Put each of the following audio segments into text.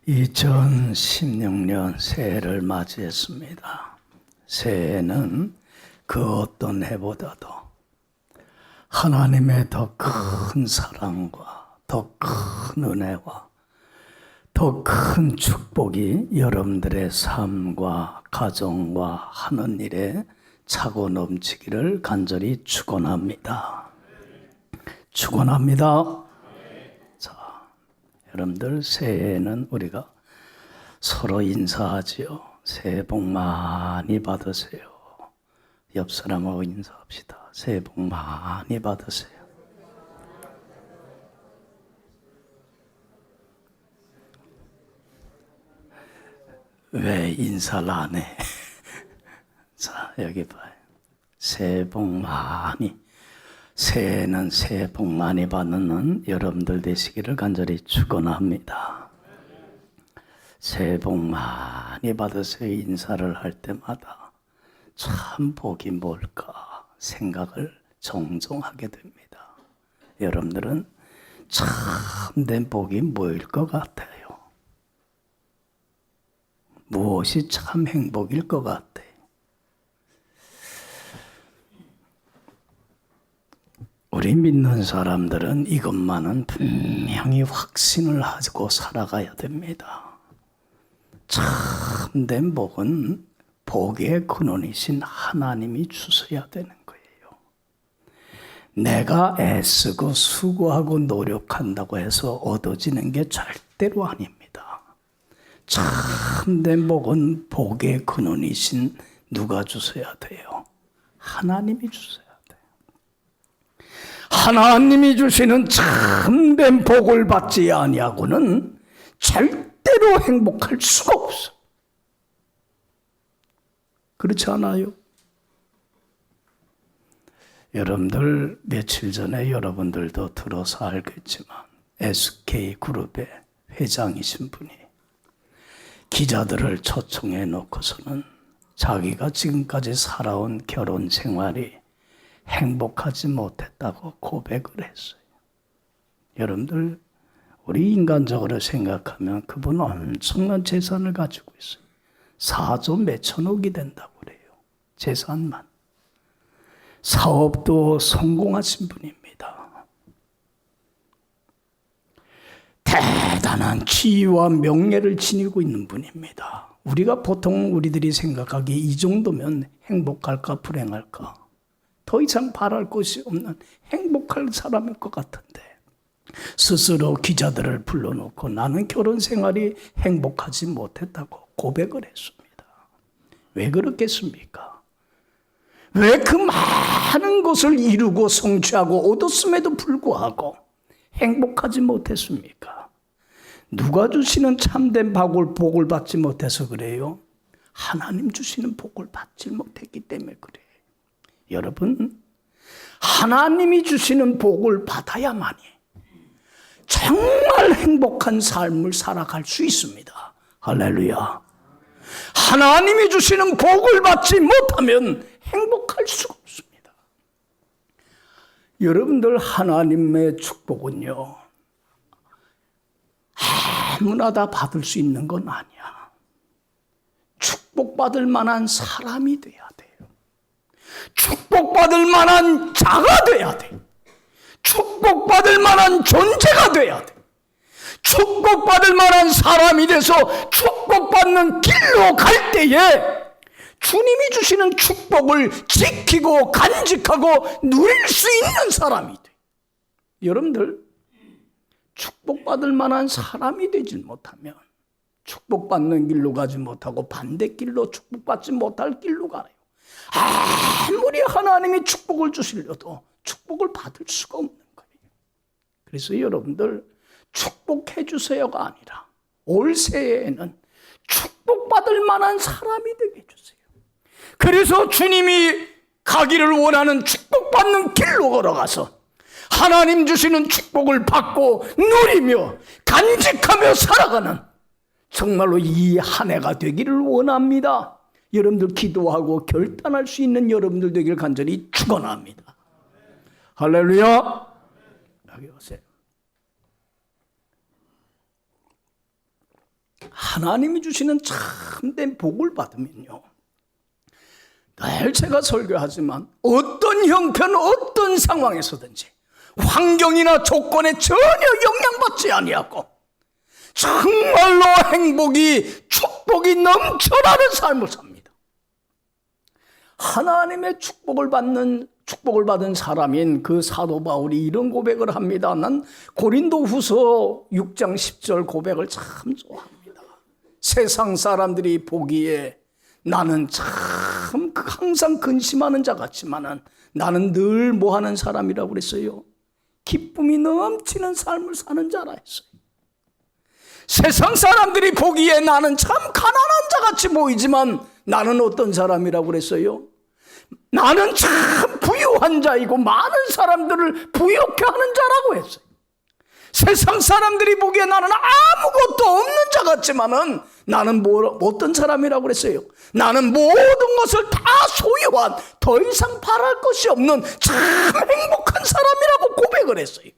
2016년 새해를 맞이했습니다. 새해는 그 어떤 해보다도 하나님의 더 큰 사랑과 더 큰 은혜와 더 큰 축복이 여러분들의 삶과 가정과 하는 일에 차고 넘치기를 간절히 축원합니다. 축원합니다. 자, 여러분들 새해에는 우리가 서로 인사하지요. 새해 복 많이 받으세요. 옆 사람하고 인사합시다. 새해 복 많이 받으세요. 왜 인사를 안 해? 자, 여기 봐요. 새해 복 많이. 새해는 새해 복 많이 받는 여러분들 되시기를 간절히 축원합니다. 새해 복 많이 받으세요. 인사를 할 때마다 참 복이 뭘까 생각을 종종 하게 됩니다. 여러분들은 참된 복이 뭐일 것 같아요? 무엇이 참 행복일 것 같아요? 우리 믿는 사람들은 이것만은 분명히 확신을 하고 살아가야 됩니다. 참된 복은 복의 근원이신 하나님이 주셔야 되는 거예요. 내가 애쓰고 수고하고 노력한다고 해서 얻어지는 게 절대로 아닙니다. 참된 복은 복의 근원이신 누가 주셔야 돼요? 하나님이 주셔야 돼요. 하나님이 주시는 참된 복을 받지 아니하고는 절대로 행복할 수가 없어. 그렇지 않아요? 여러분들 며칠 전에 여러분들도 들어서 알겠지만 SK그룹의 회장이신 분이 기자들을 초청해 놓고서는 자기가 지금까지 살아온 결혼 생활이 행복하지 못했다고 고백을 했어요. 여러분들 우리 인간적으로 생각하면 그분은 엄청난 재산을 가지고 있어요. 4조 몇천억이 된다고 그래요. 재산만. 사업도 성공하신 분입니다. 대단한 지위와 명예를 지니고 있는 분입니다. 우리가 보통 우리들이 생각하기에 이 정도면 행복할까 불행할까? 더 이상 바랄 것이 없는 행복할 사람일 것 같은데 스스로 기자들을 불러놓고 나는 결혼 생활이 행복하지 못했다고 고백을 했습니다. 왜 그렇겠습니까? 왜 그 많은 것을 이루고 성취하고 얻었음에도 불구하고 행복하지 못했습니까? 누가 주시는 참된 복을 받지 못해서 그래요? 하나님 주시는 복을 받지 못했기 때문에 그래요. 여러분, 하나님이 주시는 복을 받아야만이 정말 행복한 삶을 살아갈 수 있습니다. 할렐루야. 하나님이 주시는 복을 받지 못하면 행복할 수가 없습니다. 여러분들 하나님의 축복은요, 아무나 다 받을 수 있는 건 아니야. 축복받을 만한 사람이 돼야 돼요. 축복받을 만한 자가 돼야 돼. 축복받을 만한 존재가 돼야 돼. 축복받을 만한 사람이 돼서 축복받는 길로 갈 때에 주님이 주시는 축복을 지키고 간직하고 누릴 수 있는 사람이 돼. 여러분들 축복받을 만한 사람이 되질 못하면 축복받는 길로 가지 못하고 반대길로 축복받지 못할 길로 가요. 아무리 하나님이 축복을 주시려도 축복을 받을 수가 없는 거예요. 그래서 여러분들 축복해 주세요가 아니라 올 새해에는 축복받을 만한 사람이 되게 해주세요. 그래서 주님이 가기를 원하는 축복받는 길로 걸어가서 하나님 주시는 축복을 받고 누리며 간직하며 살아가는 정말로 이 한 해가 되기를 원합니다. 여러분들 기도하고 결단할 수 있는 여러분들 되기를 간절히 축원합니다. 할렐루야. 여기 오세요. 하나님이 주시는 참된 복을 받으면요, 늘 제가 설교하지만 어떤 형편, 어떤 상황에서든지 환경이나 조건에 전혀 영향받지 아니하고 정말로 행복이, 축복이 넘쳐나는 삶을 삽니다. 하나님의 축복을 받은 사람인 그 사도 바울이 이런 고백을 합니다. 난 고린도후서 6장 10절 고백을 참 좋아합니다. 세상 사람들이 보기에 나는 참 항상 근심하는 자 같지만은 나는 늘 뭐하는 사람이라고 그랬어요? 기쁨이 넘치는 삶을 사는 자라 했어요. 세상 사람들이 보기에 나는 참 가난한 자 같이 보이지만 나는 어떤 사람이라고 그랬어요? 나는 참 부유한 자이고 많은 사람들을 부유케 하는 자라고 했어요. 세상 사람들이 보기에 나는 아무것도 없는 자 같지만은 나는 어떤 사람이라고 그랬어요? 나는 모든 것을 다 소유한, 더 이상 바랄 것이 없는 참 행복한 사람이라고 고백을 했어요.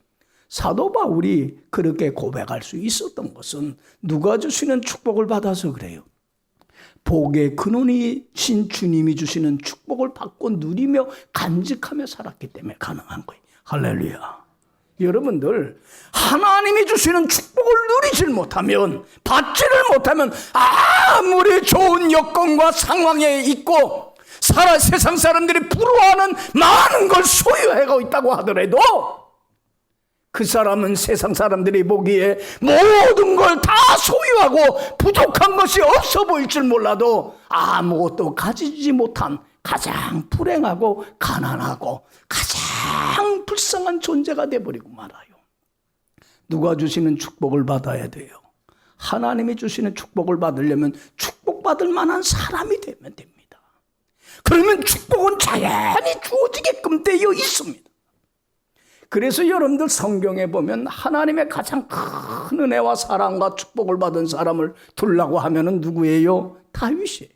사도 바울이 그렇게 고백할 수 있었던 것은 누가 주시는 축복을 받아서 그래요. 복의 근원이신 주님이 주시는 축복을 받고 누리며 간직하며 살았기 때문에 가능한 거예요. 할렐루야. 여러분들, 하나님이 주시는 축복을 누리질 못하면, 받지를 못하면 아무리 좋은 여건과 상황에 있고 세상 사람들이 부러워하는 많은 걸 소유하고 있다고 하더라도 그 사람은 세상 사람들이 보기에 모든 걸 다 소유하고 부족한 것이 없어 보일 줄 몰라도 아무것도 가지지 못한 가장 불행하고 가난하고 가장 불쌍한 존재가 되어버리고 말아요. 누가 주시는 축복을 받아야 돼요? 하나님이 주시는 축복을 받으려면 축복받을 만한 사람이 되면 됩니다. 그러면 축복은 자연히 주어지게끔 되어 있습니다. 그래서 여러분들 성경에 보면 하나님의 가장 큰 은혜와 사랑과 축복을 받은 사람을 두려고 하면은 누구예요? 다윗이에요.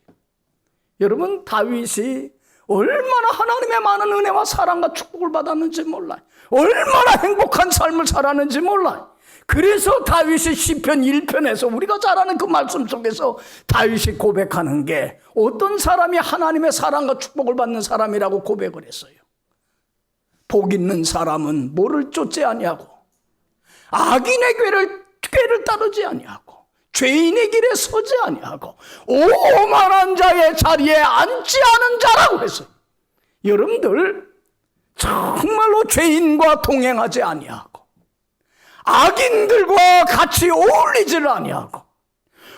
여러분, 다윗이 얼마나 하나님의 많은 은혜와 사랑과 축복을 받았는지 몰라요. 얼마나 행복한 삶을 살았는지 몰라요. 그래서 다윗이 시편 1편에서 우리가 잘 아는 그 말씀 속에서 다윗이 고백하는 게 어떤 사람이 하나님의 사랑과 축복을 받는 사람이라고 고백을 했어요. 복 있는 사람은 뭐를 쫓지 아니하고 악인의 꾀를 따르지 아니하고 죄인의 길에 서지 아니하고 오만한 자의 자리에 앉지 않은 자라고 했어요. 여러분들, 정말로 죄인과 동행하지 아니하고 악인들과 같이 어울리지를 아니하고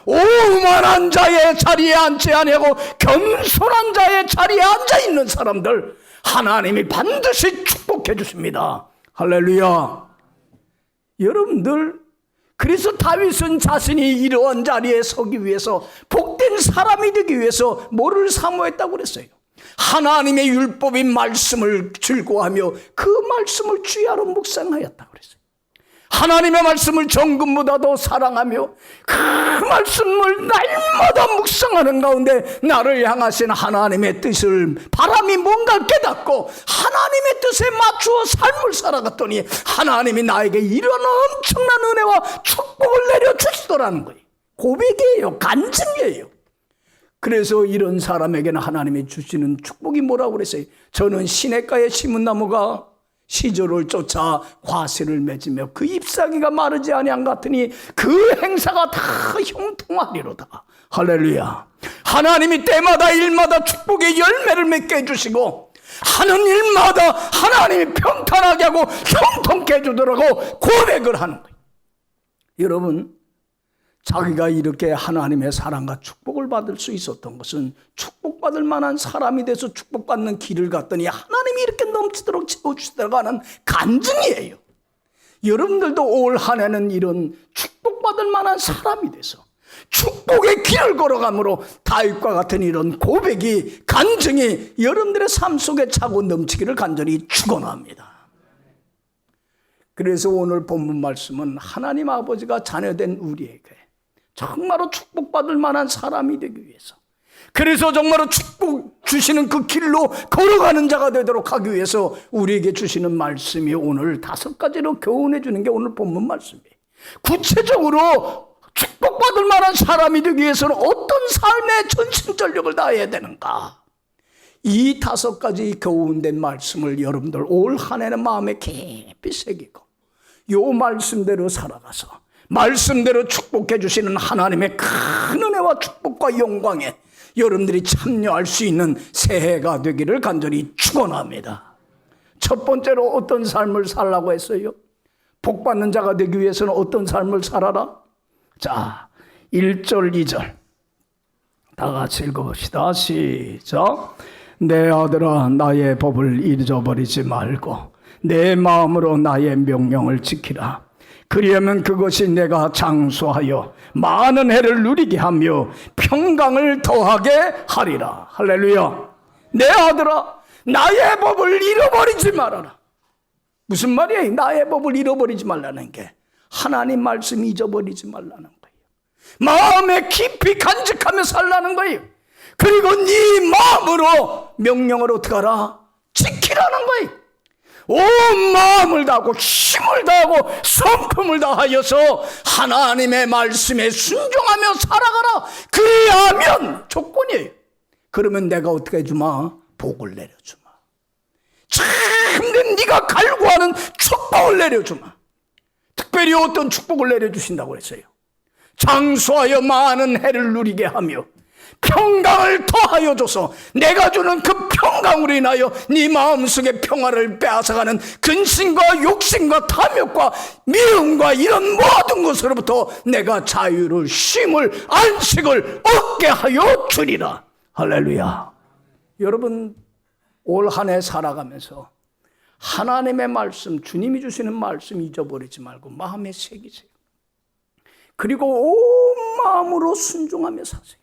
오만한 자의 자리에 앉지 아니하고 겸손한 자의 자리에 앉아 있는 사람들 하나님이 반드시 축복해 주십니다. 할렐루야. 여러분들, 그래서 다윗은 자신이 이러한 자리에 서기 위해서, 복된 사람이 되기 위해서 뭐를 사모했다고 그랬어요? 하나님의 율법인 말씀을 즐거워하며 그 말씀을 주야로 묵상하였다고 그랬어요. 하나님의 말씀을 정금보다도 사랑하며 그 말씀을 날마다 묵상하는 가운데 나를 향하신 하나님의 뜻을, 바람이 뭔가 깨닫고 하나님의 뜻에 맞추어 삶을 살아갔더니 하나님이 나에게 이런 엄청난 은혜와 축복을 내려주시더라는 거예요. 고백이에요. 간증이에요. 그래서 이런 사람에게는 하나님이 주시는 축복이 뭐라고 그랬어요? 저는 시냇가에 심은 나무가 시절을 쫓아 과실을 맺으며 그 잎사귀가 마르지 아니한 같으니 그 행사가 다 형통하리로다. 할렐루야. 하나님이 때마다 일마다 축복의 열매를 맺게 해주시고 하는 일마다 하나님이 평탄하게 하고 형통케 해주더라고 고백을 하는 거예요. 여러분, 자기가 이렇게 하나님의 사랑과 축복을 받을 수 있었던 것은 축복받을 만한 사람이 돼서 축복받는 길을 갔더니 하나님이 이렇게 넘치도록 채워주시다가 하는 간증이에요. 여러분들도 올 한 해는 이런 축복받을 만한 사람이 돼서 축복의 길을 걸어가므로 다윗과 같은 이런 고백이, 간증이 여러분들의 삶 속에 차고 넘치기를 간절히 축원합니다. 그래서 오늘 본문 말씀은 하나님 아버지가 자녀된 우리에게 정말로 축복받을 만한 사람이 되기 위해서, 그래서 정말로 축복 주시는 그 길로 걸어가는 자가 되도록 하기 위해서 우리에게 주시는 말씀이 오늘 5가지로 교훈해 주는 게 오늘 본문 말씀이에요. 구체적으로 축복받을 만한 사람이 되기 위해서는 어떤 삶의 전심전력을 다해야 되는가? 이 5가지 교훈된 말씀을 여러분들 올 한 해는 마음에 깊이 새기고 요 말씀대로 살아가서 말씀대로 축복해 주시는 하나님의 큰 은혜와 축복과 영광에 여러분들이 참여할 수 있는 새해가 되기를 간절히 축원합니다. 첫 번째로 어떤 삶을 살라고 했어요? 복받는 자가 되기 위해서는 어떤 삶을 살아라? 자, 1절 2절 다 같이 읽어봅시다. 시작. 내 아들아, 나의 법을 잊어버리지 말고 내 마음으로 나의 명령을 지키라. 그리하면 그것이 내가 장수하여 많은 해를 누리게 하며 평강을 더하게 하리라. 할렐루야. 내 아들아, 나의 법을 잃어버리지 말아라. 무슨 말이에요? 나의 법을 잃어버리지 말라는 게 하나님 말씀 잊어버리지 말라는 거예요. 마음에 깊이 간직하며 살라는 거예요. 그리고 네 마음으로 명령을 어떻게 하라? 지키라는 거예요. 온 마음을 다하고 힘을 다하고 성품을 다하여서 하나님의 말씀에 순종하며 살아가라. 그리하면 조건이에요. 그러면 내가 어떻게 해주마? 복을 내려주마. 참된 네가 갈구하는 축복을 내려주마. 특별히 어떤 축복을 내려주신다고 했어요? 장수하여 많은 해를 누리게 하며 평강을 더하여 줘서 내가 주는 그 평강으로 인하여 네 마음속의 평화를 빼앗아가는 근심과 욕심과 탐욕과 미움과 이런 모든 것으로부터 내가 자유를, 쉼을, 안식을 얻게 하여 주리라. 할렐루야. 여러분, 올 한 해 살아가면서 하나님의 말씀, 주님이 주시는 말씀 잊어버리지 말고 마음에 새기세요. 그리고 온 마음으로 순종하며 사세요.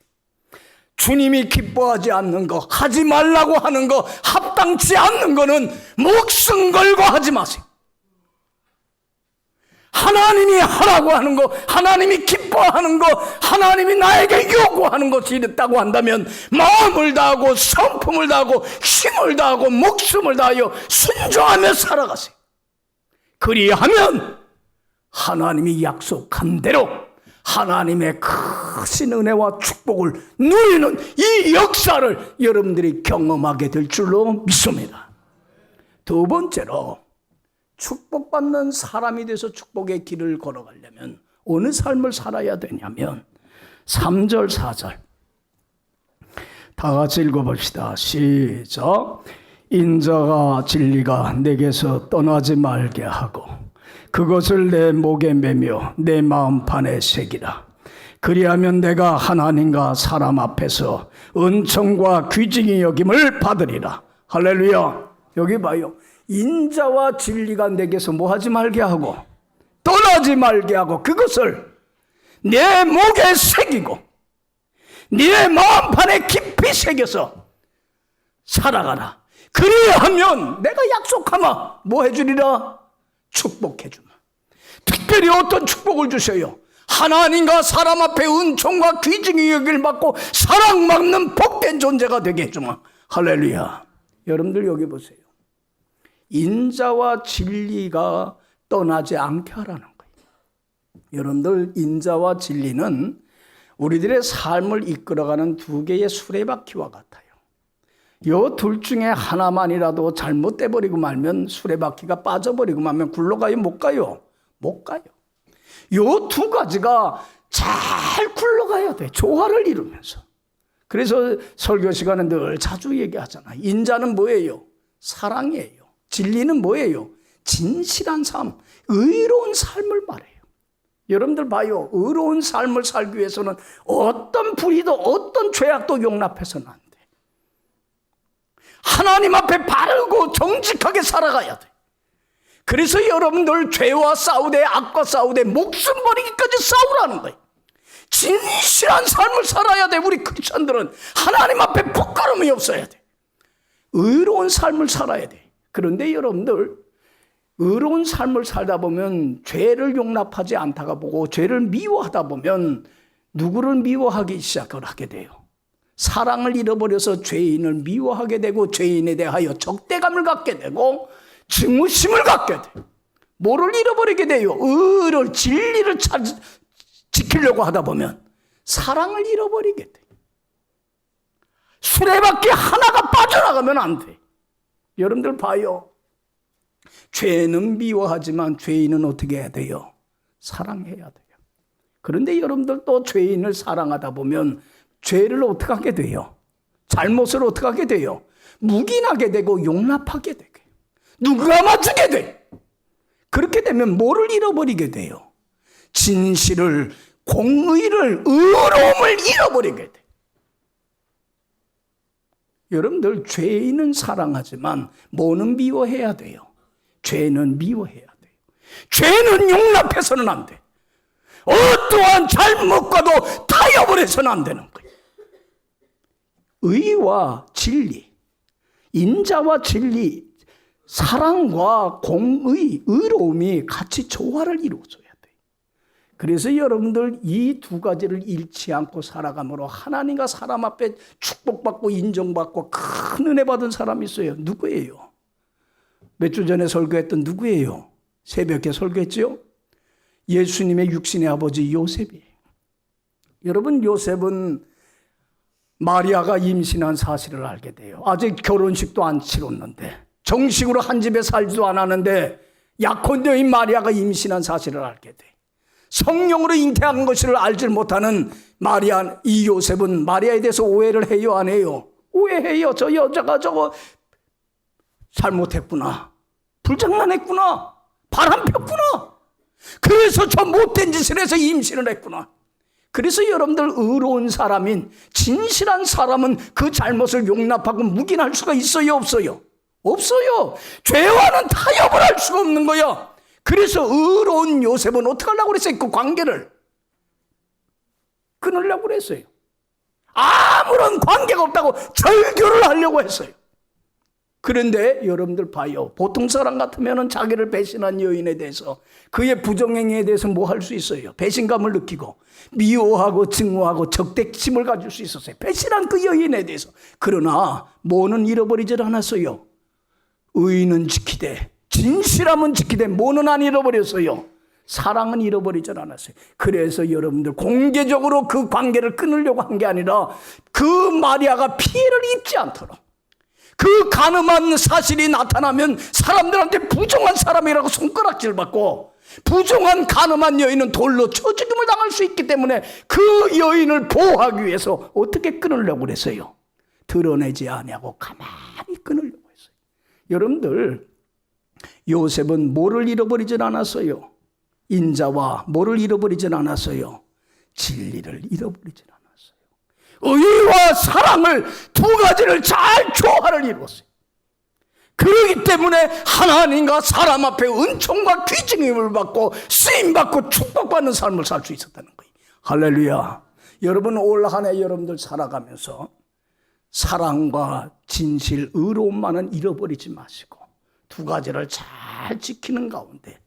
주님이 기뻐하지 않는 거, 하지 말라고 하는 거, 합당치 않는 거는 목숨 걸고 하지 마세요. 하나님이 하라고 하는 거, 하나님이 기뻐하는 거, 하나님이 나에게 요구하는 것이 있다고 한다면 마음을 다하고 성품을 다하고 힘을 다하고 목숨을 다하여 순종하며 살아가세요. 그리하면 하나님이 약속한 대로 하나님의 크신 은혜와 축복을 누리는 이 역사를 여러분들이 경험하게 될 줄로 믿습니다. 두 번째로 축복받는 사람이 돼서 축복의 길을 걸어가려면 어느 삶을 살아야 되냐면 3절 4절 다 같이 읽어봅시다. 시작. 인자가 진리가 내게서 떠나지 말게 하고 그것을 내 목에 매며 내 마음판에 새기라. 그리하면 내가 하나님과 사람 앞에서 은총과 귀징이 여김을 받으리라. 할렐루야. 여기 봐요. 인자와 진리가 내게서 뭐 하지 말게 하고 떠나지 말게 하고 그것을 내 목에 새기고 네 마음판에 깊이 새겨서 살아가라. 그리하면 내가 약속하마 뭐 해주리라? 축복해 주마. 특별히 어떤 축복을 주셔요? 하나님과 사람 앞에 은총과 귀증의 여기를 받고 사랑받는 복된 존재가 되게 해주마. 할렐루야. 여러분들 여기 보세요. 인자와 진리가 떠나지 않게 하라는 거예요. 여러분들 인자와 진리는 우리들의 삶을 이끌어가는 두 개의 수레바퀴와 같아요. 요 둘 중에 하나만이라도 잘못돼 버리고 말면 수레바퀴가 빠져버리고 말면 굴러가요? 못 가요? 못 가요. 요 두 가지가 잘 굴러가야 돼. 조화를 이루면서. 그래서 설교 시간에 늘 자주 얘기하잖아. 인자는 뭐예요? 사랑이에요. 진리는 뭐예요? 진실한 삶, 의로운 삶을 말해요. 여러분들 봐요. 의로운 삶을 살기 위해서는 어떤 불의도 어떤 죄악도 용납해서는 안 돼. 하나님 앞에 바르고 정직하게 살아가야 돼. 그래서 여러분들 죄와 싸우되 악과 싸우되 목숨 버리기까지 싸우라는 거예요. 진실한 삶을 살아야 돼. 우리 크리스천들은 하나님 앞에 부끄러움이 없어야 돼. 의로운 삶을 살아야 돼. 그런데 여러분들 의로운 삶을 살다 보면 죄를 용납하지 않다가 보고 죄를 미워하다 보면 누구를 미워하기 시작을 하게 돼요. 사랑을 잃어버려서 죄인을 미워하게 되고 죄인에 대하여 적대감을 갖게 되고 증오심을 갖게 돼요. 뭐를 잃어버리게 돼요? 의를 진리를 지켜야 지키려고 하다 보면 사랑을 잃어버리게 돼. 수레바퀴 하나가 빠져나가면 안 돼. 여러분들 봐요. 죄는 미워하지만 죄인은 어떻게 해야 돼요? 사랑해야 돼요. 그런데 여러분들 또 죄인을 사랑하다 보면 죄를 어떻게 하게 돼요? 잘못을 어떻게 하게 돼요? 묵인하게 되고 용납하게 되게. 눈 감아주게 돼. 그렇게 되면 뭐를 잃어버리게 돼요? 진실을, 공의를, 의로움을 잃어버리게 돼. 여러분들 죄인은 사랑하지만 뭐는 미워해야 돼요? 죄는 미워해야 돼요. 죄는 용납해서는 안 돼. 어떠한 잘못과도 타협을 해서는 안 되는 거예요. 의와 진리, 인자와 진리, 사랑과 공의, 의로움이 같이 조화를 이루어줘야 돼요. 그래서 여러분들 이 두 가지를 잃지 않고 살아감으로 하나님과 사람 앞에 축복받고 인정받고 큰 은혜 받은 사람이 있어요. 누구예요? 몇 주 전에 설교했던 누구예요? 새벽에 설교했죠? 예수님의 육신의 아버지 요셉이에요. 여러분, 요셉은 마리아가 임신한 사실을 알게 돼요. 아직 결혼식도 안 치렀는데, 정식으로 한 집에 살지도 않았는데 약혼녀인 마리아가 임신한 사실을 알게 돼. 성령으로 잉태한 것을 알지 못하는 마리아, 이 요셉은 마리아에 대해서 오해를 해요, 안 해요? 오해해요. 저 여자가 저거 잘못했구나, 불장난했구나, 바람 폈구나, 그래서 저 못된 짓을 해서 임신을 했구나. 그래서 여러분들 의로운 사람인 진실한 사람은 그 잘못을 용납하고 묵인할 수가 있어요, 없어요? 없어요. 죄와는 타협을 할 수가 없는 거야. 그래서 의로운 요셉은 어떻게 하려고 그랬어요? 그 관계를 끊으려고 그랬어요. 아무런 관계가 없다고 절교를 하려고 했어요. 그런데 여러분들 봐요. 보통 사람 같으면 자기를 배신한 여인에 대해서, 그의 부정행위에 대해서 뭐 할 수 있어요? 배신감을 느끼고 미워하고 증오하고 적대심을 가질 수 있었어요. 배신한 그 여인에 대해서. 그러나 뭐는 잃어버리질 않았어요. 의는 지키되 진실함은 지키되 뭐는 안 잃어버렸어요? 사랑은 잃어버리질 않았어요. 그래서 여러분들 공개적으로 그 관계를 끊으려고 한 게 아니라 그 마리아가 피해를 입지 않도록, 그 가늠한 사실이 나타나면 사람들한테 부정한 사람이라고 손가락질 받고 부정한 가늠한 여인은 돌로 쳐 죽임을 당할 수 있기 때문에 그 여인을 보호하기 위해서 어떻게 끊으려고 그랬어요? 드러내지 아니하고 가만히 끊으려고 했어요. 여러분들, 요셉은 뭐를 잃어버리진 않았어요? 인자와 뭐를 잃어버리진 않았어요? 진리를 잃어버리진 않았어요. 의와 사랑을, 두 가지를 잘 조화를 이루었어요. 그렇기 때문에 하나님과 사람 앞에 은총과 귀증임을 받고 쓰임받고 축복받는 삶을 살 수 있었다는 거예요. 할렐루야. 여러분, 올 한 해 여러분들 살아가면서 사랑과 진실, 의로움만은 잃어버리지 마시고 두 가지를 잘 지키는 가운데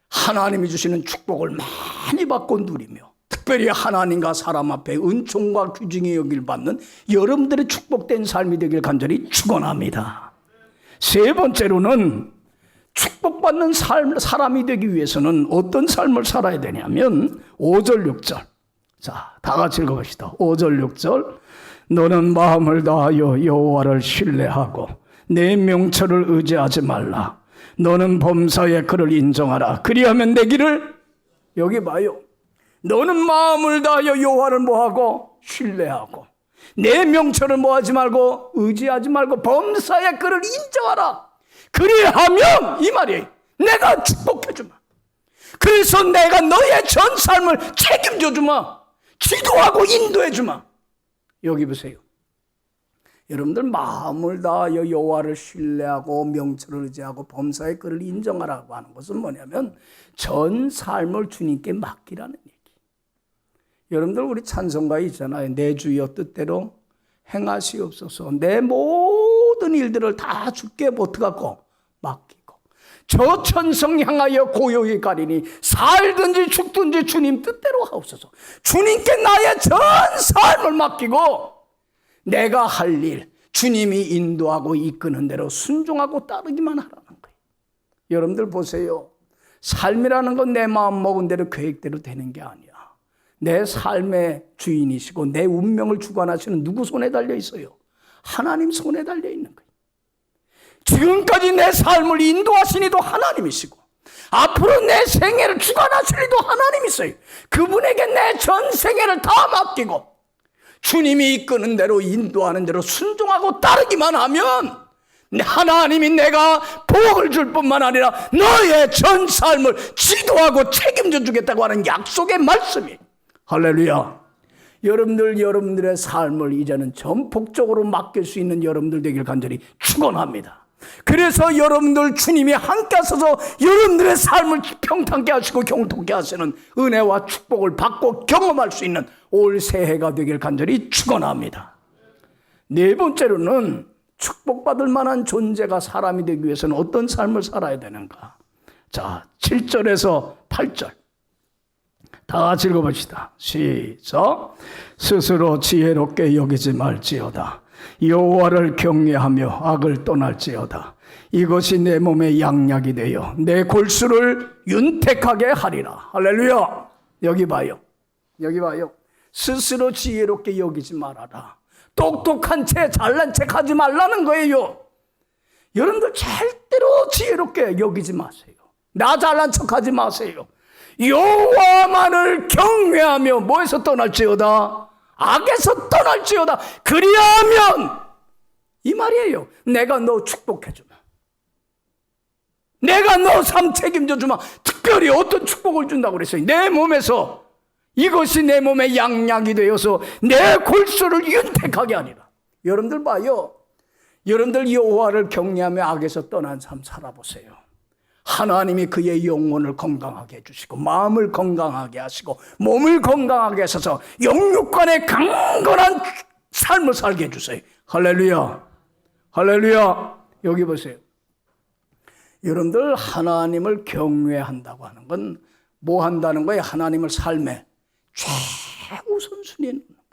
하나님이 주시는 축복을 많이 받고 누리며, 특별히 하나님과 사람 앞에 은총과 귀중히 여길 받는 여러분들의 축복된 삶이 되길 간절히 축원합니다. 세 번째로는 축복받는 사람이 되기 위해서는 어떤 삶을 살아야 되냐면 5절 6절. 자, 다 같이 읽어봅시다. 5절 6절. 너는 마음을 다하여 여호와를 신뢰하고 내 명철을 의지하지 말라. 너는 범사의 그를 인정하라. 그리하면 내 길을, 여기 봐요. 너는 마음을 다하여 여호와를 뭐하고? 신뢰하고 내 명철을 뭐하지 말고? 의지하지 말고 범사의 그를 인정하라. 그리하면, 이 말이에요, 내가 축복해주마. 그래서 내가 너의 전 삶을 책임져주마. 지도하고 인도해주마. 여기 보세요. 여러분들, 마음을 다하여 여호와를 신뢰하고 명철을 의지하고 범사의 그를 인정하라고 하는 것은 뭐냐면 전 삶을 주님께 맡기라는 얘기. 여러분들, 우리 찬송가에 있잖아요. 내 주여 뜻대로 행하시옵소서. 내 모든 일들을 다 주께 어떡하고? 맡기고 저 천성 향하여 고요히 가리니 살든지 죽든지 주님 뜻대로 하옵소서. 주님께 나의 전 삶을 맡기고 내가 할 일, 주님이 인도하고 이끄는 대로 순종하고 따르기만 하라는 거예요. 여러분들 보세요. 삶이라는 건 내 마음 먹은 대로 계획대로 되는 게 아니야. 내 삶의 주인이시고 내 운명을 주관하시는 누구 손에 달려 있어요? 하나님 손에 달려 있는 거예요. 지금까지 내 삶을 인도하신 이도 하나님이시고 앞으로 내 생애를 주관하실 이도 하나님이세요. 그분에게 내 전 생애를 다 맡기고 주님이 이끄는 대로 인도하는 대로 순종하고 따르기만 하면 하나님이 내가 복을 줄 뿐만 아니라 너의 전 삶을 지도하고 책임져 주겠다고 하는 약속의 말씀이, 할렐루야. 여러분들의 삶을 이제는 전폭적으로 맡길 수 있는 여러분들 되길 간절히 축원합니다. 그래서 여러분들 주님이 함께 하셔서 여러분들의 삶을 평탄케 하시고 경통케 하시는 은혜와 축복을 받고 경험할 수 있는 올 새해가 되길 간절히 축원합니다. 네 번째로는 축복받을 만한 존재가 사람이 되기 위해서는 어떤 삶을 살아야 되는가? 자, 7절에서 8절 다 같이 읽어봅시다. 시작. 스스로 지혜롭게 여기지 말지어다. 여호와를 경외하며 악을 떠날지어다. 이것이 내 몸의 양약이 되어 내 골수를 윤택하게 하리라. 할렐루야. 여기 봐요. 스스로 지혜롭게 여기지 말아라. 똑똑한 채 잘난 척 하지 말라는 거예요. 여러분들 절대로 지혜롭게 여기지 마세요. 나 잘난 척 하지 마세요. 여호와만을 경외하며 뭐에서 떠날지어다? 악에서 떠날지어다. 그리하면 이 말이에요. 내가 너 축복해주마. 내가 너 삶 책임져 주마. 특별히 어떤 축복을 준다고 그랬어요? 내 몸에서 이것이 내 몸의 양약이 되어서 내 골수를 윤택하게 하리라. 여러분들 봐요. 여러분들 여호와를 경외하며 악에서 떠난 삶 살아보세요. 하나님이 그의 영혼을 건강하게 해주시고 마음을 건강하게 하시고 몸을 건강하게 하셔서 영육간에 강건한 삶을 살게 해주세요. 할렐루야. 할렐루야. 여기 보세요. 여러분들 하나님을 경외한다고 하는 건 뭐 한다는 거예요? 하나님을 삶의 최우선순위에 놓는 거예요.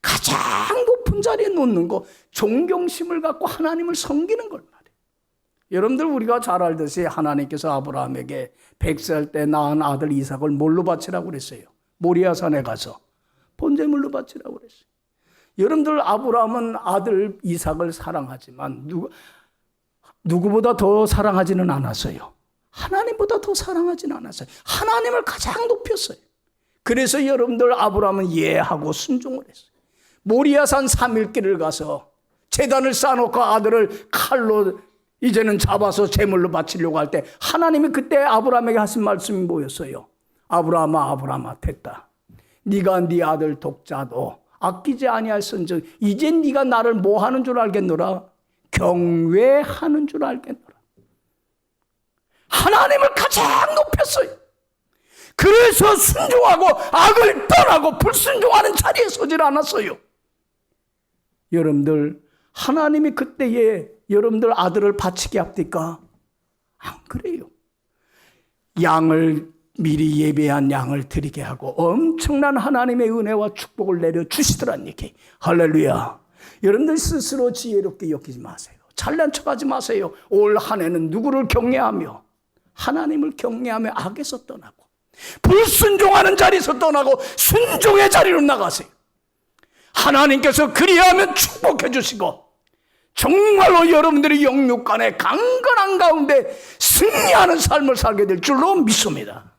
가장 높은 자리에 놓는 거, 존경심을 갖고 하나님을 섬기는 걸 말이에요. 여러분들 우리가 잘 알듯이 하나님께서 아브라함에게 100살 때 낳은 아들 이삭을 뭘로 바치라고 그랬어요? 모리아산에 가서 번제물로 바치라고 그랬어요. 여러분들 아브라함은 아들 이삭을 사랑하지만 누구보다 더 사랑하지는 않았어요. 하나님보다 더 사랑하지는 않았어요. 하나님을 가장 높였어요. 그래서 여러분들 아브라함은 이해하고 순종을 했어요. 모리아산 3일길을 가서 제단을 쌓아놓고 아들을 칼로 이제는 잡아서 제물로 바치려고 할 때 하나님이 그때 아브라함에게 하신 말씀이 뭐였어요? 아브라함아 됐다. 네가 네 아들 독자도 아끼지 아니하였은즉 이제 네가 나를 뭐 하는 줄 알겠노라? 경외하는 줄 알겠노라. 하나님을 가장 높였어요. 그래서 순종하고 악을 떠나고 불순종하는 자리에 서질 않았어요. 여러분들 하나님이 그때에 여러분들 아들을 바치게 합니까? 안 그래요. 양을 미리 예배한 양을 드리게 하고 엄청난 하나님의 은혜와 축복을 내려주시더란 얘기. 할렐루야. 여러분들 스스로 지혜롭게 여기지 마세요. 잘난 척하지 마세요. 올 한 해는 누구를 경외하며 하나님을 경외하며 악에서 떠나고 불순종하는 자리에서 떠나고 순종의 자리로 나가세요. 하나님께서 그리하면 축복해 주시고 정말로 여러분들이 영육간에 강건한 가운데 승리하는 삶을 살게 될 줄로 믿습니다.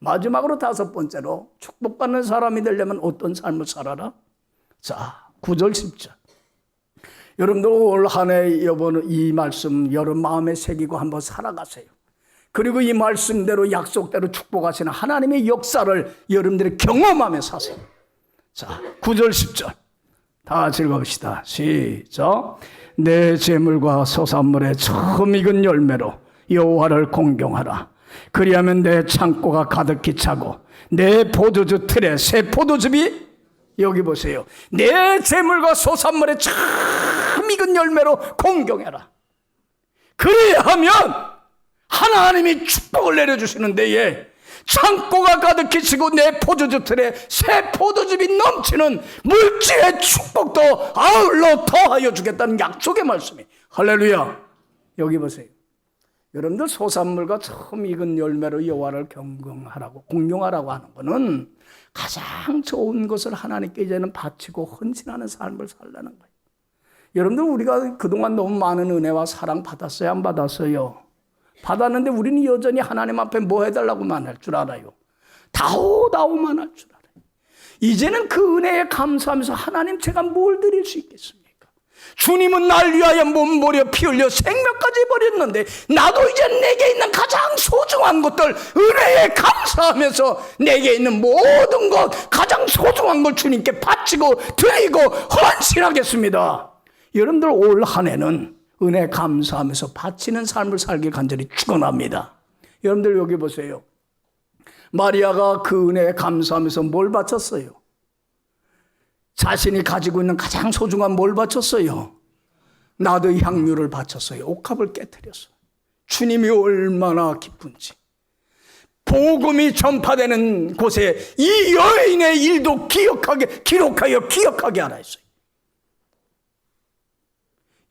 마지막으로 5번째로 축복받는 사람이 되려면 어떤 삶을 살아라? 자, 9절 10절. 여러분들 올 한 해 이번 이 말씀 여러분 마음에 새기고 한번 살아가세요. 그리고 이 말씀대로 약속대로 축복하시는 하나님의 역사를 여러분들이 경험하며 사세요. 자, 9절 10절 다 같이 읽어봅시다. 시작. 내 재물과 소산물의 처음 익은 열매로 여호와를 공경하라. 그리하면 내 창고가 가득히 차고 내 포도주 틀에 새 포도즙이, 여기 보세요. 내 재물과 소산물의 처음 익은 열매로 공경해라. 그리하면 하나님이 축복을 내려주시는 데에 창고가 가득히 치고 내 포도주 틀에 새 포도즙이 넘치는 물질의 축복도 아울러 더하여 주겠다는 약속의 말씀이. 할렐루야. 여기 보세요. 여러분들 소산물과 처음 익은 열매로 여호와를 공경하라고 하는 것은 가장 좋은 것을 하나님께 이제는 바치고 헌신하는 삶을 살라는 거예요. 여러분들 우리가 그동안 너무 많은 은혜와 사랑 받았어요? 안 받았어요? 받았는데 우리는 여전히 하나님 앞에 뭐 해달라고만 할 줄 알아요? 다오다오만 할 줄 알아요. 이제는 그 은혜에 감사하면서 하나님 제가 뭘 드릴 수 있겠습니까? 주님은 날 위하여 몸버려 피 흘려 생명까지 버렸는데 나도 이제 내게 있는 가장 소중한 것들 은혜에 감사하면서 내게 있는 모든 것 가장 소중한 걸 주님께 바치고 드리고 헌신하겠습니다. 여러분들 올 한 해는 은혜 감사하면서 바치는 삶을 살길 간절히 축원합니다. 여러분들 여기 보세요. 마리아가 그 은혜에 감사하면서 뭘 바쳤어요? 자신이 가지고 있는 가장 소중한 뭘 바쳤어요? 나도 향유를 바쳤어요. 옥합을 깨뜨렸어요. 주님이 얼마나 기쁜지. 복음이 전파되는 곳에 이 여인의 일도 기록하게 하라 했어요.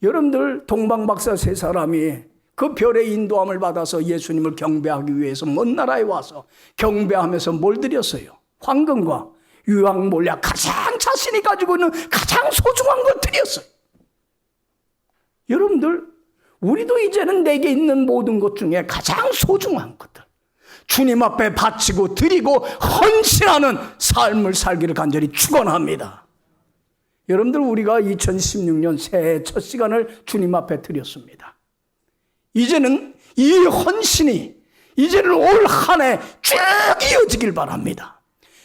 여러분들 동방박사 세 사람이 그 별의 인도함을 받아서 예수님을 경배하기 위해서 먼 나라에 와서 경배하면서 뭘 드렸어요? 황금과 유황몰약 가장 자신이 가지고 있는 가장 소중한 걸 드렸어요. 여러분들 우리도 이제는 내게 있는 모든 것 중에 가장 소중한 것들 주님 앞에 바치고 드리고 헌신하는 삶을 살기를 간절히 축원합니다. 여러분들 우리가 2016년 새해 첫 시간을 주님 앞에 드렸습니다. 이제는 이 헌신이 이제는 올 한 해 쭉 이어지길 바랍니다.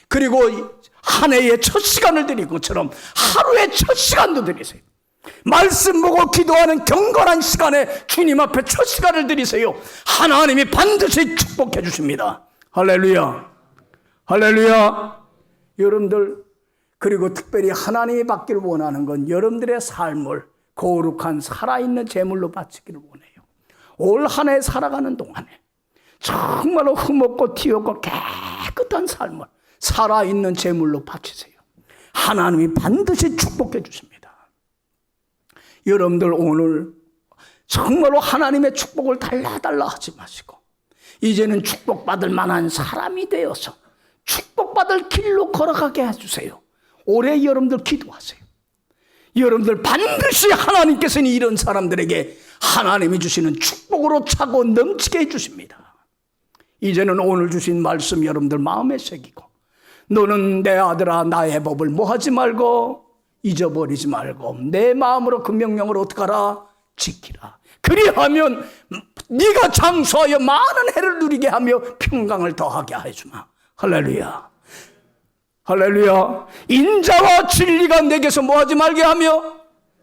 그리고 한 해의 첫 시간을 드린 것처럼 하루의 첫 시간도 드리세요. 말씀 보고 기도하는 경건한 시간에 주님 앞에 첫 시간을 드리세요. 하나님이 반드시 축복해 주십니다. 할렐루야. 할렐루야. 여러분들 그리고 특별히 하나님이 받기를 원하는 건 여러분들의 삶을 거룩한 살아있는 제물로 바치기를 원해요. 올 한 해 살아가는 동안에 정말로 흠없고 티없고 깨끗한 삶을 살아있는 제물로 바치세요. 하나님이 반드시 축복해 주십니다. 여러분들 오늘 정말로 하나님의 축복을 달라달라 하지 마시고 이제는 축복받을 만한 사람이 되어서 축복받을 길로 걸어가게 해주세요. 올해 여러분들 기도하세요. 여러분들 반드시 하나님께서는 이런 사람들에게 하나님이 주시는 축복으로 차고 넘치게 해주십니다. 이제는 오늘 주신 말씀 여러분들 마음에 새기고 너는 내 아들아 나의 법을 뭐하지 말고 잊어버리지 말고 내 마음으로 그 명령을 어떻게 하라? 지키라. 그리하면 네가 장수하여 많은 해를 누리게 하며 평강을 더하게 해주마. 할렐루야. 할렐루야. 인자와 진리가 내게서 뭐하지 말게 하며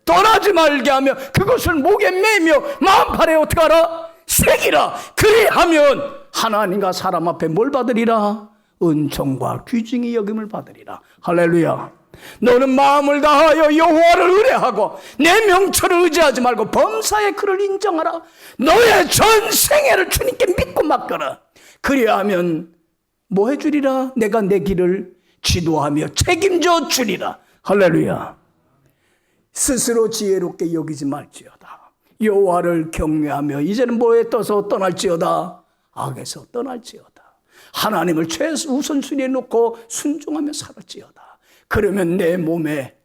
떠나지 말게 하며 그것을 목에 매며 마음판에 어떻게 하라? 새기라. 그리하면 하나님과 사람 앞에 뭘 받으리라? 은총과 귀중히 여김을 받으리라. 할렐루야. 너는 마음을 다하여 여호와를 의뢰하고 내 명철을 의지하지 말고 범사의 그를 인정하라. 너의 전 생애를 주님께 믿고 맡겨라. 그리하면 뭐 해주리라? 내가 내 길을 지도하며 책임져 주리라. 할렐루야. 스스로 지혜롭게 여기지 말지어다. 여호와를 경외하며 이제는 뭐에 떠서 떠날지어다? 악에서 떠날지어다. 하나님을 최우선순위에 놓고 순종하며 살았지어다. 그러면 내 몸에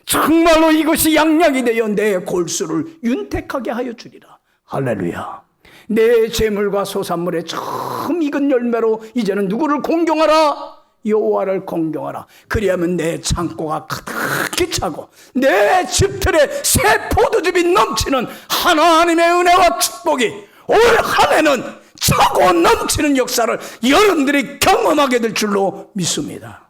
정말로 이것이 양약이 되어 내 골수를 윤택하게 하여 주리라. 할렐루야. 내 재물과 소산물의 처음 익은 열매로 이제는 누구를 공경하라? 여호와를 공경하라. 그리하면 내 창고가 가득히 차고 내 집틀에 새 포도즙이 넘치는 하나님의 은혜와 축복이 올 한 해는 차고 넘치는 역사를 여러분들이 경험하게 될 줄로 믿습니다.